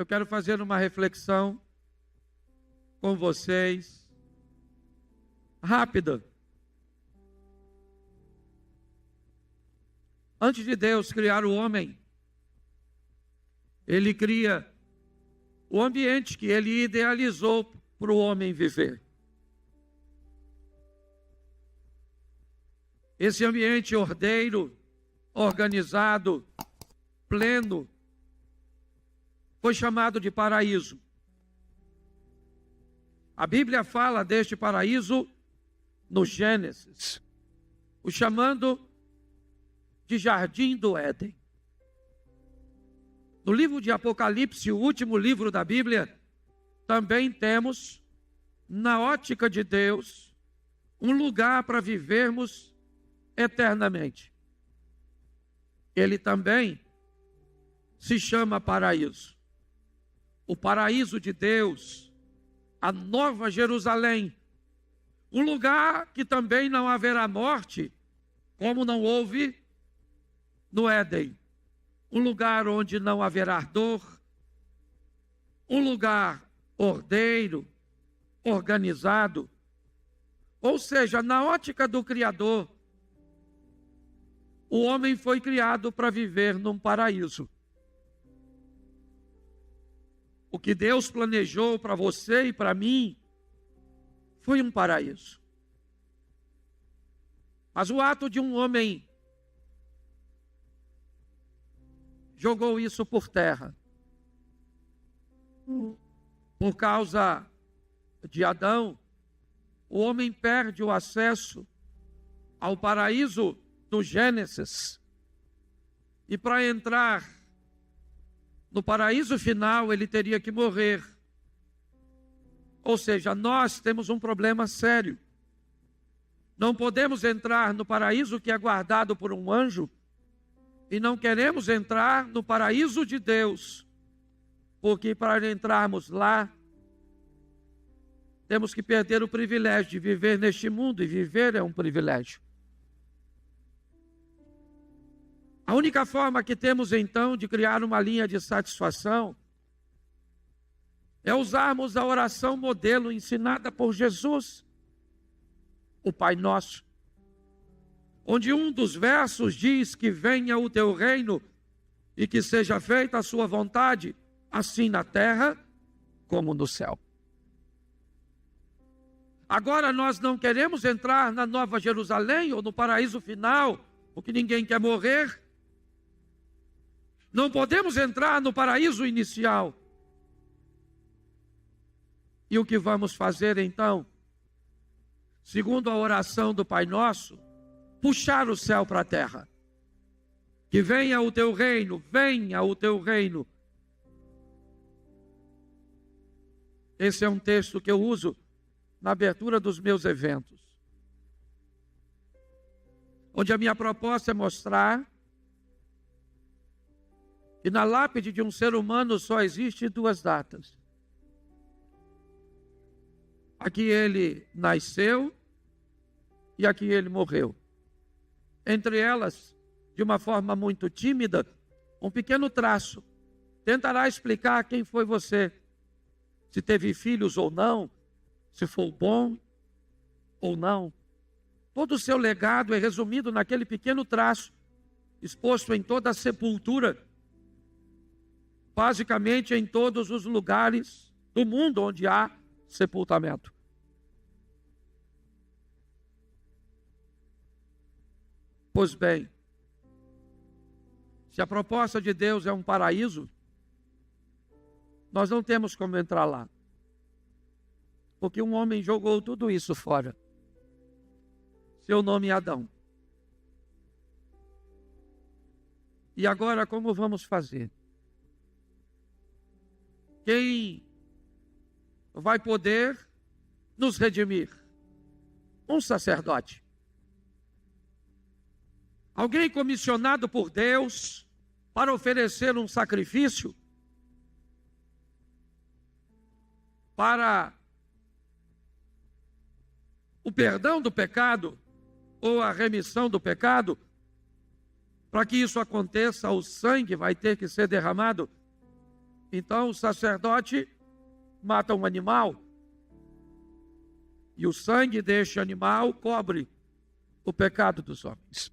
eu quero fazer uma reflexão com vocês, rápida. Antes de Deus criar o homem, Ele cria o ambiente que Ele idealizou para o homem viver. Esse ambiente ordeiro, organizado, pleno, foi chamado de paraíso. A Bíblia fala deste paraíso no Gênesis, o chamando de Jardim do Éden. No livro de Apocalipse, o último livro da Bíblia, também temos, na ótica de Deus, um lugar para vivermos eternamente. Ele também se chama paraíso. O paraíso de Deus, a Nova Jerusalém, um lugar que também não haverá morte, como não houve no Éden. Um lugar onde não haverá dor, um lugar ordeiro, organizado. Ou seja, na ótica do Criador, o homem foi criado para viver num paraíso. O que Deus planejou para você e para mim foi um paraíso. Mas o ato de um homem jogou isso por terra. Por causa de Adão, o homem perde o acesso ao paraíso do Gênesis. E para entrar no paraíso final, ele teria que morrer. Ou seja, nós temos um problema sério. Não podemos entrar no paraíso que é guardado por um anjo, e não queremos entrar no paraíso de Deus, porque para entrarmos lá, temos que perder o privilégio de viver neste mundo, e viver é um privilégio. A única forma que temos então de criar uma linha de satisfação é usarmos a oração modelo ensinada por Jesus, o Pai Nosso, onde um dos versos diz que venha o teu reino e que seja feita a sua vontade, assim na terra como no céu. Agora nós não queremos entrar na Nova Jerusalém ou no paraíso final, porque ninguém quer morrer. Não podemos entrar no paraíso inicial. E o que vamos fazer então? Segundo a oração do Pai Nosso, puxar o céu para a terra. Que venha o teu reino, venha o teu reino. Esse é um texto que eu uso na abertura dos meus eventos, onde a minha proposta é mostrar que na lápide de um ser humano só existe duas datas. Aqui ele nasceu e aqui ele morreu. Entre elas, de uma forma muito tímida, um pequeno traço tentará explicar quem foi você, se teve filhos ou não, se foi bom ou não. Todo o seu legado é resumido naquele pequeno traço, exposto em toda a sepultura, basicamente em todos os lugares do mundo onde há sepultamento. Pois bem, se a proposta de Deus é um paraíso, nós não temos como entrar lá, porque um homem jogou tudo isso fora. Seu nome é Adão. E agora como vamos fazer? Quem vai poder nos redimir? Um sacerdote. Alguém comissionado por Deus para oferecer um sacrifício para o perdão do pecado ou a remissão do pecado. Para que isso aconteça, o sangue vai ter que ser derramado. Então o sacerdote mata um animal e o sangue deste animal cobre o pecado dos homens.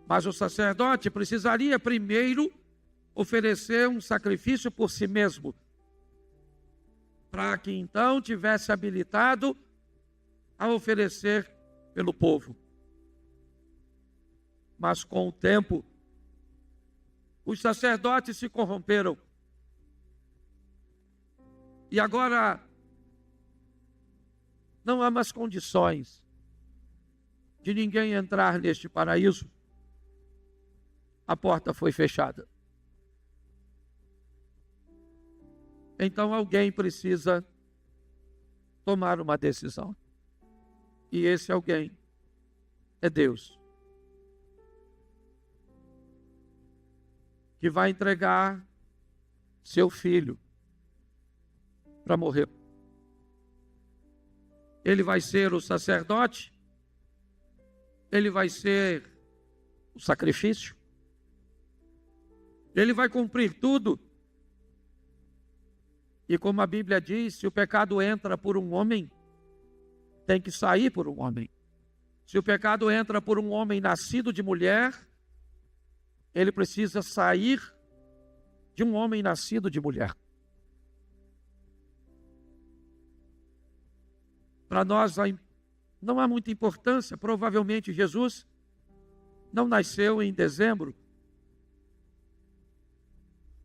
Mas o sacerdote precisaria primeiro oferecer um sacrifício por si mesmo, para que então tivesse habilitado a oferecer pelo povo. Mas com o tempo, os sacerdotes se corromperam. E agora não há mais condições de ninguém entrar neste paraíso. A porta foi fechada. Então alguém precisa tomar uma decisão. E esse alguém é Deus, que vai entregar seu filho para morrer. Ele vai ser o sacerdote, ele vai ser o sacrifício, ele vai cumprir tudo. E como a Bíblia diz, se o pecado entra por um homem, tem que sair por um homem. Se o pecado entra por um homem nascido de mulher, ele precisa sair de um homem nascido de mulher. Para nós não há muita importância. Provavelmente Jesus não nasceu em dezembro.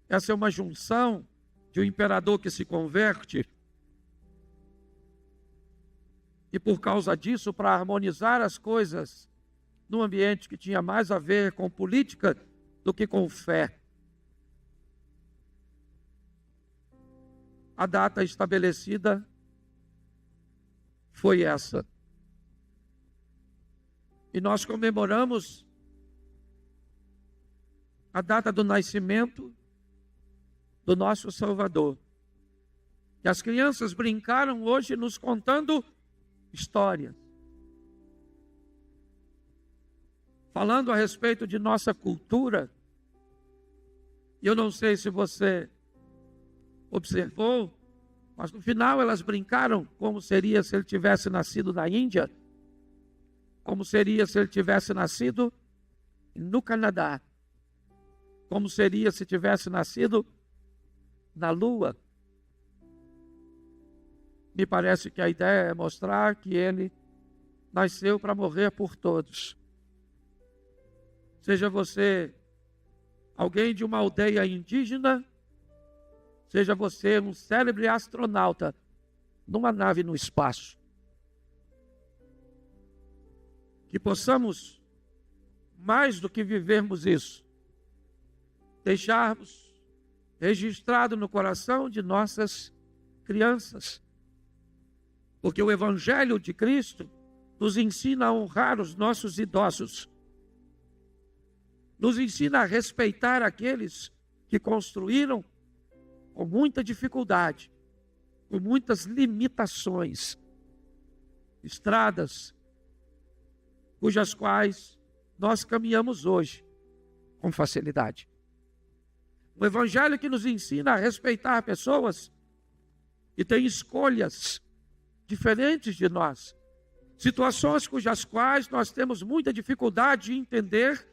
Essa é uma junção de um imperador que se converte. E por causa disso, para harmonizar as coisas num ambiente que tinha mais a ver com política do que com fé, a data estabelecida foi essa. E nós comemoramos a data do nascimento do nosso Salvador. E as crianças brincaram hoje nos contando histórias, falando a respeito de nossa cultura. E eu não sei se você observou, mas no final elas brincaram como seria se ele tivesse nascido na Índia, como seria se ele tivesse nascido no Canadá, como seria se tivesse nascido na Lua. Me parece que a ideia é mostrar que ele nasceu para morrer por todos. Seja você alguém de uma aldeia indígena, seja você um célebre astronauta numa nave no espaço. Que possamos, mais do que vivermos isso, deixarmos registrado no coração de nossas crianças. Porque o Evangelho de Cristo nos ensina a honrar os nossos idosos. Nos ensina a respeitar aqueles que construíram com muita dificuldade, com muitas limitações, estradas cujas quais nós caminhamos hoje com facilidade. O Evangelho que nos ensina a respeitar pessoas que têm escolhas diferentes de nós, situações cujas quais nós temos muita dificuldade de entender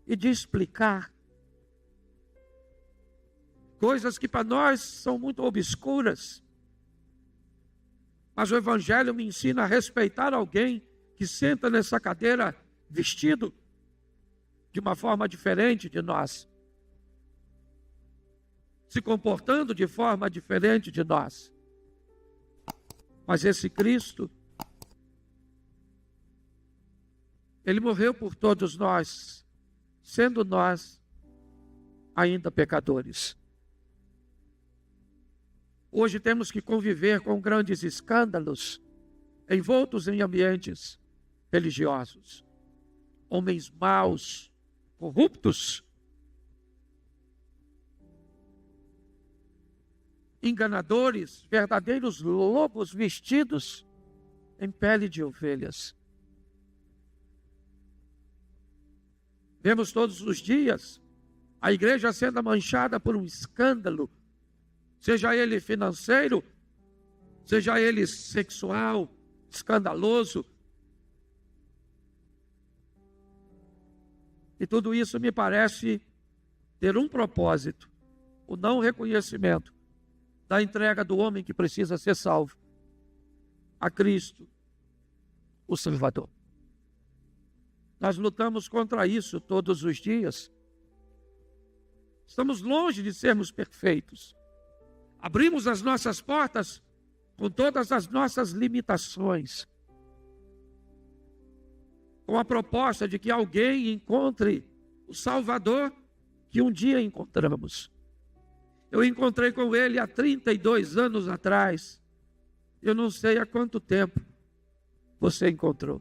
e de explicar. Coisas que para nós são muito obscuras. Mas o Evangelho me ensina a respeitar alguém que senta nessa cadeira vestido de uma forma diferente de nós, se comportando de forma diferente de nós. Mas esse Cristo, ele morreu por todos nós, sendo nós ainda pecadores. Hoje temos que conviver com grandes escândalos, envoltos em ambientes religiosos. Homens maus, corruptos, enganadores, verdadeiros lobos vestidos em pele de ovelhas. Vemos todos os dias a igreja sendo manchada por um escândalo, seja ele financeiro, seja ele sexual, escandaloso. E tudo isso me parece ter um propósito: o não reconhecimento da entrega do homem que precisa ser salvo a Cristo, o Salvador. Nós lutamos contra isso todos os dias. Estamos longe de sermos perfeitos. Abrimos as nossas portas com todas as nossas limitações, com a proposta de que alguém encontre o Salvador que um dia encontramos. Eu encontrei com ele há 32 anos atrás. Eu não sei há quanto tempo você encontrou.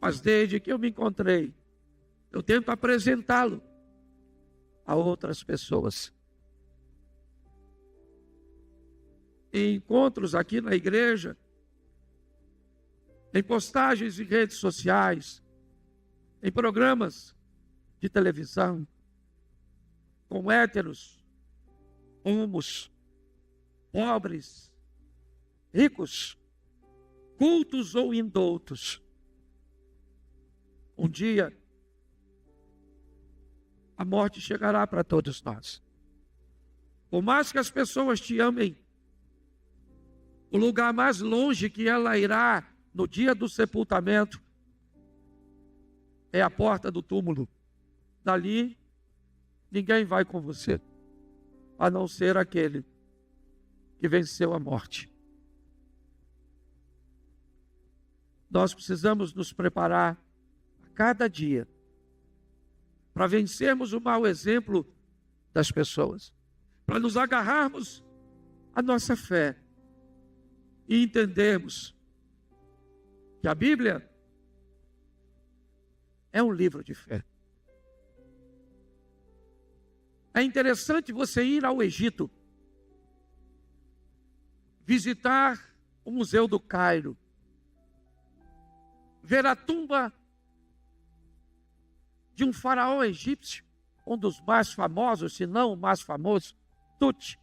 Mas desde que eu me encontrei, eu tento apresentá-lo a outras pessoas. Em encontros aqui na igreja, em postagens em redes sociais, em programas de televisão, com héteros, homos, pobres, ricos, cultos ou indoutos. Um dia, a morte chegará para todos nós. Por mais que as pessoas te amem, o lugar mais longe que ela irá no dia do sepultamento é a porta do túmulo. Dali, ninguém vai com você, a não ser aquele que venceu a morte. Nós precisamos nos preparar a cada dia para vencermos o mau exemplo das pessoas, para nos agarrarmos à nossa fé e entendermos que a Bíblia é um livro de fé. É interessante você ir ao Egito, visitar o Museu do Cairo, ver a tumba de um faraó egípcio, um dos mais famosos, se não o mais famoso, Tut,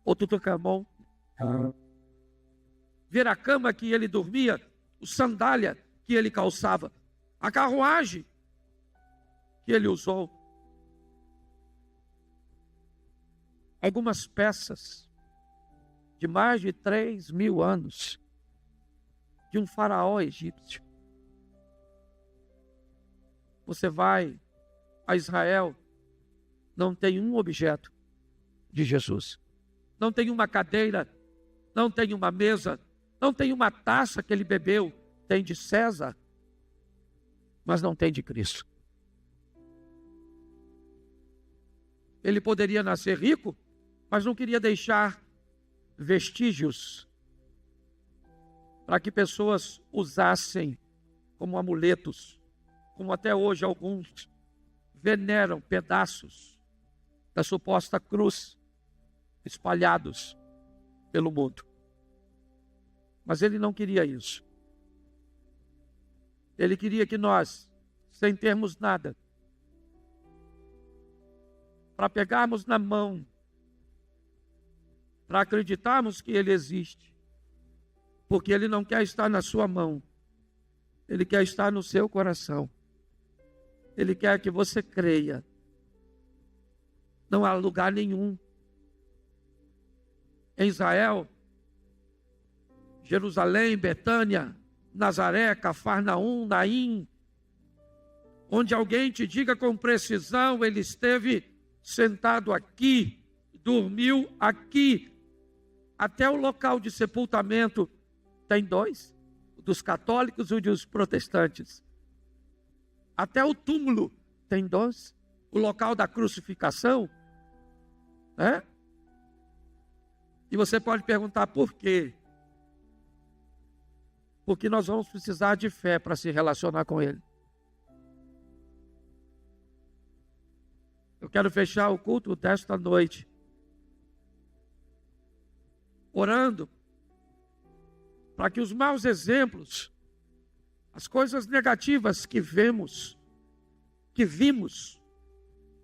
ou Tutankhamon. Ver a cama que ele dormia, o sandália que ele calçava, a carruagem que ele usou. Algumas peças de mais de 3.000 anos de um faraó egípcio. Você vai a Israel, não tem um objeto de Jesus. Não tem uma cadeira, não tem uma mesa, não tem uma taça que ele bebeu. Tem de César, mas não tem de Cristo. Ele poderia nascer rico, mas não queria deixar vestígios para que pessoas usassem como amuletos, como até hoje alguns veneram pedaços da suposta cruz espalhados pelo mundo. Mas ele não queria isso. Ele queria que nós, sem termos nada, para pegarmos na mão, para acreditarmos que ele existe, porque ele não quer estar na sua mão, ele quer estar no seu coração. Ele quer que você creia. Não há lugar nenhum em Israel, Jerusalém, Betânia, Nazaré, Cafarnaum, Naim, onde alguém te diga com precisão: ele esteve sentado aqui, dormiu aqui. Até o local de sepultamento tem dois, o dos católicos e o dos protestantes. Até o túmulo tem dois, o local da crucificação, né? E você pode perguntar por quê? Porque nós vamos precisar de fé para se relacionar com ele. Eu quero fechar o culto desta noite orando para que os maus exemplos, as coisas negativas que vimos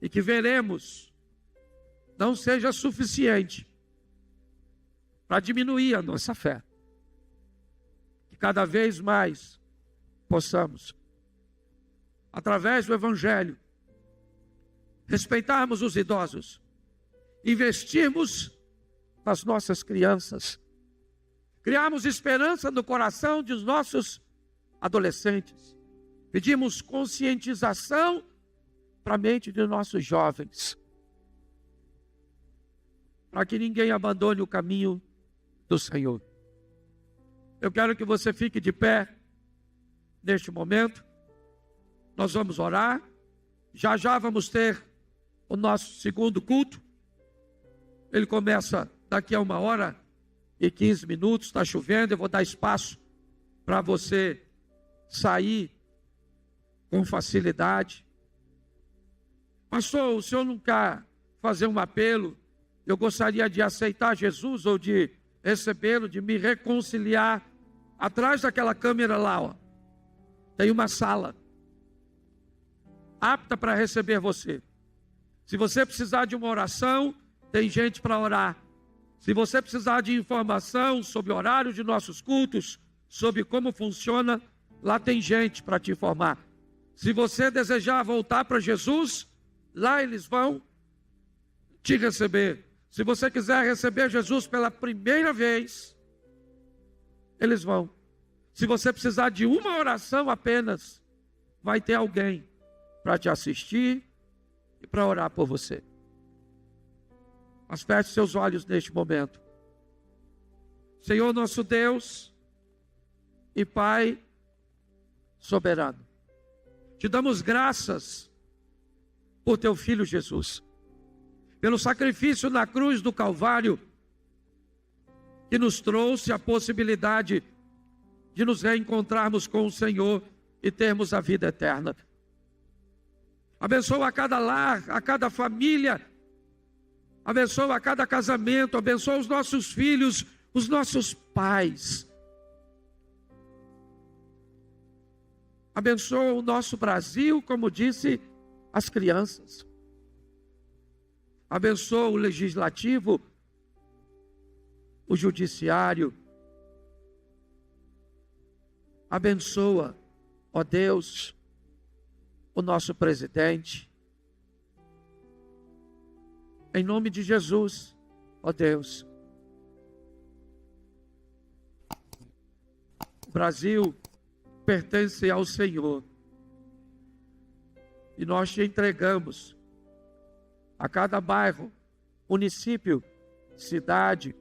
e que veremos não seja suficiente para diminuir a nossa fé. Que cada vez mais possamos, através do Evangelho, respeitarmos os idosos, investirmos nas nossas crianças, criarmos esperança no coração dos nossos adolescentes, pedimos conscientização para a mente de nossos jovens, para que ninguém abandone o caminho do Senhor. Eu quero que você fique de pé neste momento. Nós vamos orar. Já já vamos ter o nosso segundo culto. Ele começa daqui a 1h15. Está chovendo, eu vou dar espaço para você sair com facilidade. Pastor, o senhor não quer fazer um apelo? Eu gostaria de aceitar Jesus ou de recebê-lo, de me reconciliar. Atrás daquela câmera lá, ó, tem uma sala apta para receber você. Se você precisar de uma oração, tem gente para orar. Se você precisar de informação sobre o horário de nossos cultos, sobre como funciona, lá tem gente para te informar. Se você desejar voltar para Jesus, lá eles vão te receber. Se você quiser receber Jesus pela primeira vez, eles vão. Se você precisar de uma oração apenas, vai ter alguém para te assistir e para orar por você. Mas feche seus olhos neste momento. Senhor nosso Deus e Pai soberano, te damos graças por teu Filho Jesus, pelo sacrifício na cruz do Calvário, que nos trouxe a possibilidade de nos reencontrarmos com o Senhor e termos a vida eterna. Abençoa a cada lar, a cada família, abençoa a cada casamento, abençoa os nossos filhos, os nossos pais. Abençoa o nosso Brasil, como disse as crianças. Abençoa o legislativo, o judiciário. Abençoa, ó Deus, o nosso presidente. Em nome de Jesus, ó Deus. O Brasil pertence ao Senhor. E nós te entregamos a cada bairro, município, cidade,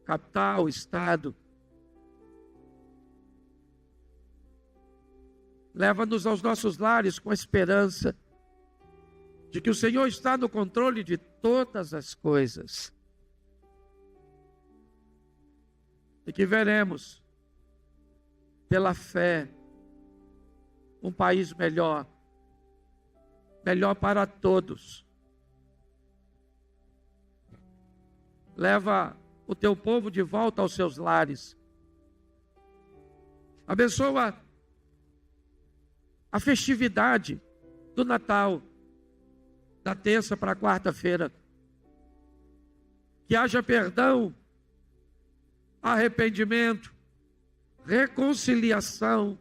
capital, estado. Leva-nos aos nossos lares com a esperança de que o Senhor está no controle de todas as coisas. E que veremos, pela fé, um país melhor, melhor para todos. Leva o teu povo de volta aos seus lares. Abençoa a festividade do Natal, da terça para a quarta-feira. Que haja perdão, arrependimento, reconciliação.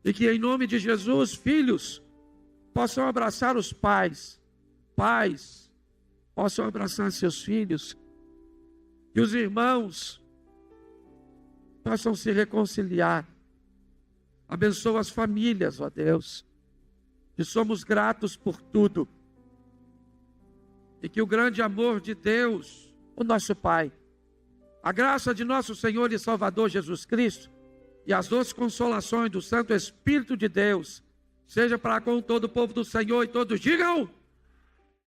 E que em nome de Jesus, filhos possam abraçar os pais, pais possam abraçar seus filhos, e os irmãos possam se reconciliar. Abençoa as famílias, ó Deus, e somos gratos por tudo. E que o grande amor de Deus, o nosso Pai, a graça de nosso Senhor e Salvador Jesus Cristo, e as doces consolações do Santo Espírito de Deus, seja para com todo o povo do Senhor, e todos digam...